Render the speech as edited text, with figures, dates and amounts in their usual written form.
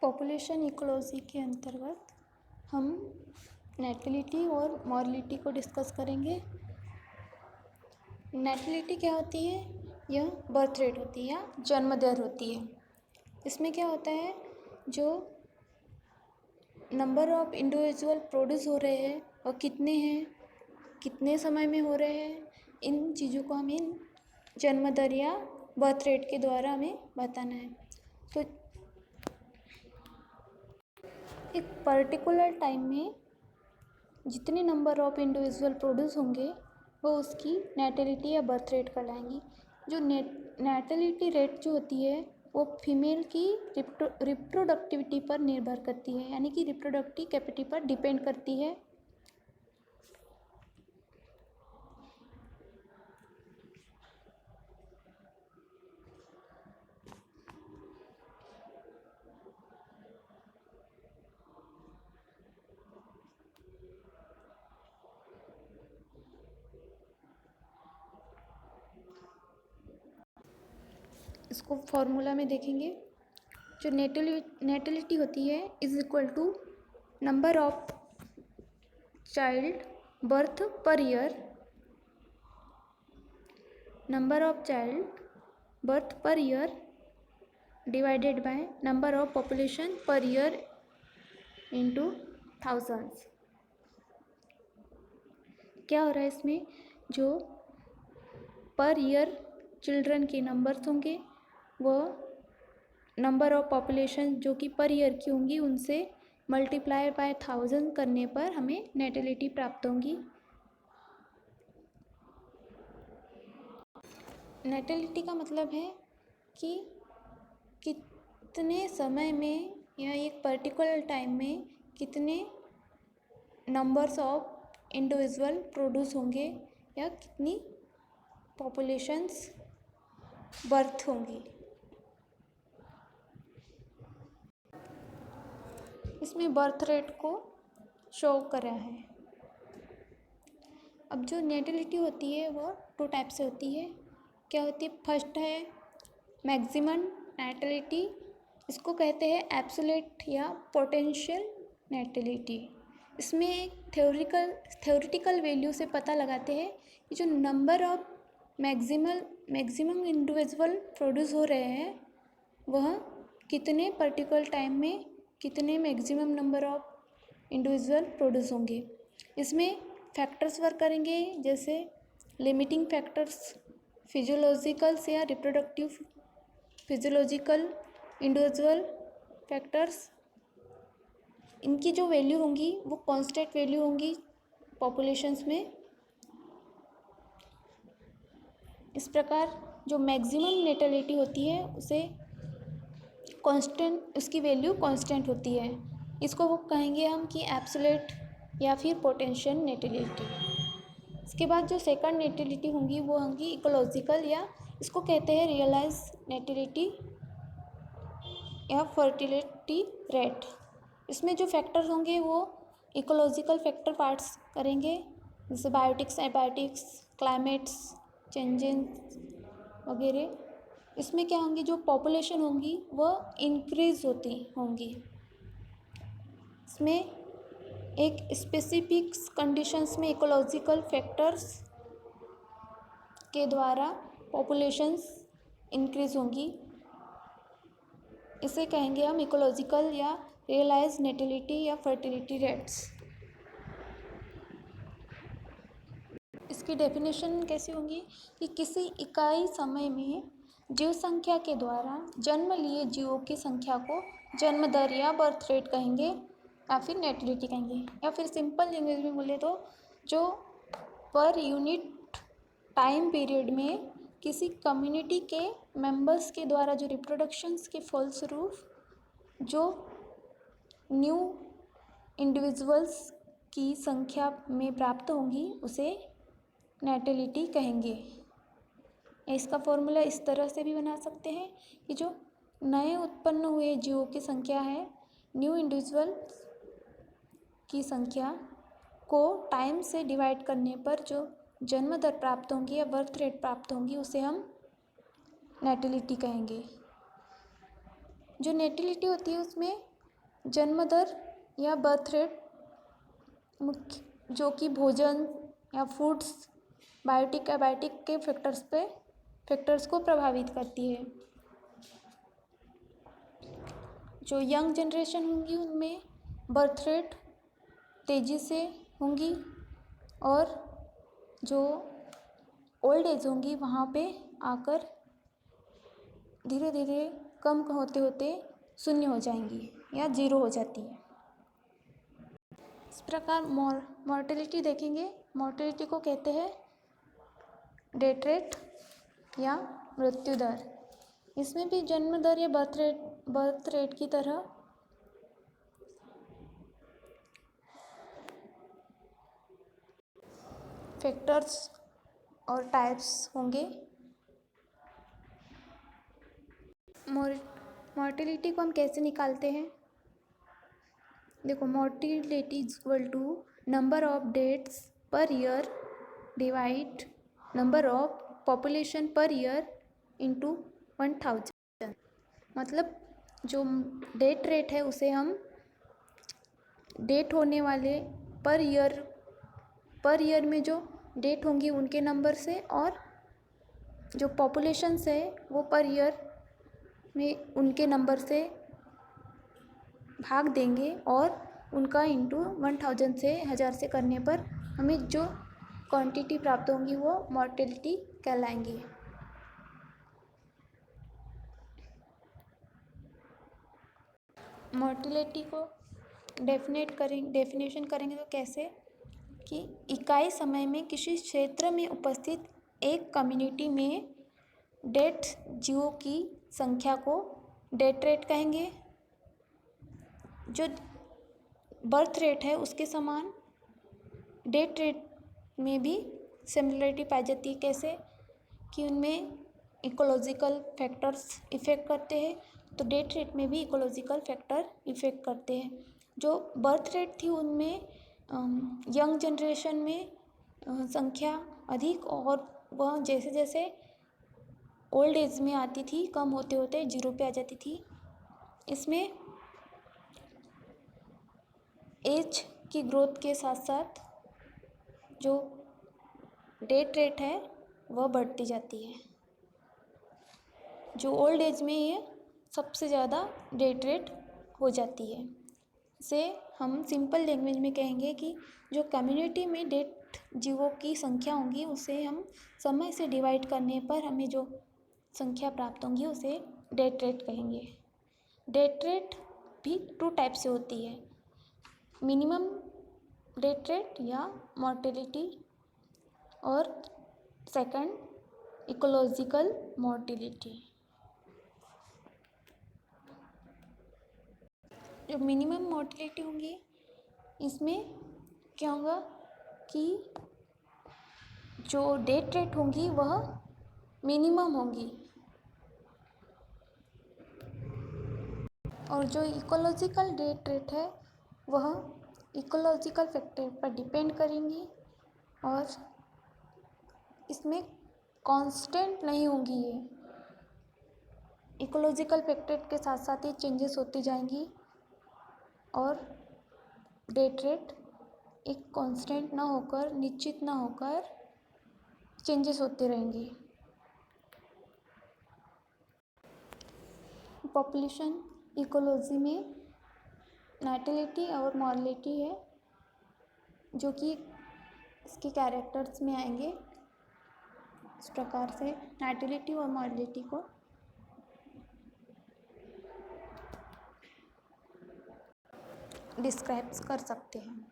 Population ecology के अंतर्गत हम नेटिलिटी और मॉर्लिटी को डिस्कस करेंगे। नेटिलिटी क्या होती है? यह बर्थ रेट होती है या जन्म दर होती है। इसमें क्या होता है, जो नंबर ऑफ इंडिविजुअल प्रोड्यूस हो रहे हैं और कितने हैं, कितने समय में हो रहे हैं, इन चीज़ों को हमें जन्म दर या बर्थ रेट के द्वारा हमें बताना है। तो एक पर्टिकुलर टाइम में जितने नंबर ऑफ इंडिविजुअल प्रोड्यूस होंगे वो उसकी नेटिलिटी या बर्थ रेट कहलाएंगी। जो नेटिलिटी रेट जो होती है वो फीमेल की रिप्रोडक्टिविटी पर निर्भर करती है, यानी कि रिप्रोडक्टिव कैपेसिटी पर डिपेंड करती है। इसको फॉर्मूला में देखेंगे। जो नेटिलिटी होती है is equal to number of child birth per year, number of child birth per year divided by number of population per year into thousands. क्या हो रहा है इसमें, जो पर ईयर चिल्ड्रन के नंबर्स होंगे वो नंबर ऑफ पॉपुलेशन जो कि पर ईयर की होंगी उनसे मल्टीप्लाई बाय 1000 करने पर हमें नेटिलिटी प्राप्त होंगी। नेटिलिटी का मतलब है कि कितने समय में या एक पर्टिकुलर टाइम में कितने नंबर्स ऑफ इंडिविजुअल प्रोड्यूस होंगे या कितनी पॉपुलेशंस बर्थ होंगी। इसमें बर्थ रेट को शो करा है। अब जो नेटिलिटी होती है वो 2 टाइप से होती है। क्या होती है? फर्स्ट है मैक्सिमम नेटिलिटी, इसको कहते हैं एब्सोल्यूट या पोटेंशियल नेटिलिटी। इसमें एक थ्योरेटिकल वैल्यू से पता लगाते हैं कि जो number of maximum individual produce हो रहे हैं वह कितने पर्टिकुलर टाइम में कितने maximum number of individual produce होंगे। इसमें फैक्टर्स वर्क करेंगे, जैसे लिमिटिंग फैक्टर्स, फिजियोलॉजिकल्स या रिप्रोडक्टिव फिजियोलॉजिकल इंडिविजुअल फैक्टर्स। इनकी जो वैल्यू होंगी वो कांस्टेंट वैल्यू होंगी पॉपुलेशंस में। इस प्रकार जो मैक्सिमम नेटिलिटी होती है उसे कांस्टेंट, उसकी वैल्यू कांस्टेंट होती है। इसको वो कहेंगे हम कि एब्सोल्यूट या फिर पोटेंशियल नेटिलिटी। इसके बाद जो सेकंड नेटिलिटी होंगी वो होंगी इकोलॉजिकल, या इसको कहते हैं रियलाइज नेटिलिटी या फर्टिलिटी रेट। इसमें जो फैक्टर्स होंगे वो इकोलॉजिकल फैक्टर पार्ट्स करेंगे, जैसे बायोटिक्स, एबायोटिक्स, क्लाइमेट्स चेंजेस वगैरह। इसमें क्या होंगी, जो पॉपुलेशन होंगी वो इंक्रीज होती होंगी। इसमें एक स्पेसिफिक कंडीशंस में इकोलॉजिकल फैक्टर्स के द्वारा पॉपुलेशंस इंक्रीज होंगी। इसे कहेंगे हम इकोलॉजिकल या रियलाइज नेटिलिटी या फर्टिलिटी रेट्स। इसकी डेफिनेशन कैसी होंगी कि किसी इकाई समय में जीव संख्या के द्वारा जन्म लिए जीवों की संख्या को जन्म दर या बर्थ रेट कहेंगे या फिर नेटिलिटी कहेंगे, या फिर सिंपल लैंग्वेज में बोले तो जो पर यूनिट टाइम पीरियड में किसी कम्युनिटी के मेंबर्स के द्वारा जो रिप्रोडक्शंस के फलस्वरूप जो न्यू इंडिविजुअल्स की संख्या में प्राप्त होंगी उसे नेटिलिटी कहेंगे। इसका फॉर्मूला इस तरह से भी बना सकते हैं कि जो नए उत्पन्न हुए जीवों की संख्या है, न्यू इंडिविजुअल की संख्या को टाइम से डिवाइड करने पर जो जन्म दर प्राप्त होंगी या बर्थ रेट प्राप्त होंगी उसे हम नेटिलिटी कहेंगे। जो नेटिलिटी होती है उसमें जन्म दर या बर्थ रेट मुख्य जो कि भोजन या फूड्स बायोटिक एबायोटिक के फैक्टर्स को प्रभावित करती है। जो यंग जनरेशन होंगी उनमें बर्थ रेट तेज़ी से होंगी और जो ओल्ड एज होंगी वहाँ पे आकर धीरे धीरे कम होते होते शून्य हो जाएंगी या जीरो हो जाती है। इस प्रकार मॉर्टेलिटी देखेंगे। मॉर्टेलिटी को कहते हैं डेथ रेट या मृत्यु दर। इसमें भी जन्म दर या बर्थ रेट की तरह फैक्टर्स और टाइप्स होंगे। मॉर्टेलिटी को हम कैसे निकालते हैं? देखो, mortality is equal to number of deaths per year divide number of population per year into 1000। मतलब जो डेथ रेट है उसे हम डेथ होने वाले पर ईयर में जो डेथ होंगी उनके नंबर से, और जो पॉपुलेशंस है वो पर ईयर में उनके नंबर से भाग देंगे और उनका इंटू 1000 से 1000 से करने पर हमें जो क्वांटिटी प्राप्त होंगी वो मॉर्टेलिटी कहलाएंगी। मॉर्टेलिटी को डेफिनेशन करेंगे तो कैसे कि इकाई समय में किसी क्षेत्र में उपस्थित एक कम्युनिटी में डेथ जीवों की संख्या को डेथ रेट कहेंगे। जो बर्थ रेट है उसके समान डेथ रेट में भी सिमिलरिटी पाई जाती है। कैसे कि उनमें इकोलॉजिकल फैक्टर्स इफ़ेक्ट करते हैं, तो डेथ रेट में भी इकोलॉजिकल फैक्टर इफ़ेक्ट करते हैं। जो बर्थ रेट थी उनमें यंग जनरेशन में संख्या अधिक, और वह जैसे जैसे ओल्ड एज में आती थी कम होते होते जीरो पे आ जाती थी। इसमें एज की ग्रोथ के साथ साथ जो डेथ रेट है वह बढ़ती जाती है। जो ओल्ड एज में ये सबसे ज़्यादा डेथ रेट हो जाती है। से हम सिंपल लैंग्वेज में कहेंगे कि जो कम्युनिटी में डेथ जीवों की संख्या होंगी उसे हम समय से डिवाइड करने पर हमें जो संख्या प्राप्त होंगी उसे डेथ रेट कहेंगे। डेथ रेट भी 2 टाइप से होती है, मिनिमम डेथ रेट या मॉर्टेलिटी, और सेकंड इकोलॉजिकल मॉर्टेलिटी। जो मिनिमम मॉर्टेलिटी होंगी इसमें क्या होगा कि जो डेथ रेट होंगी वह मिनिमम होंगी, और जो इकोलॉजिकल डेथ रेट है वह इकोलॉजिकल फैक्टर पर डिपेंड करेंगी और इसमें कांस्टेंट नहीं होंगी। ये इकोलॉजिकल फैक्टर के साथ साथ ही चेंजेस होती जाएंगी और डेथ रेट एक कांस्टेंट ना होकर, निश्चित ना होकर चेंजेस होते रहेंगे। पॉपुलेशन इकोलॉजी में नाटिलिटी और मॉर्टेलिटी है जो कि इसके कैरेक्टर्स में आएंगे। इस प्रकार से नाटिलिटी और मॉर्टेलिटी को डिस्क्राइब कर सकते हैं।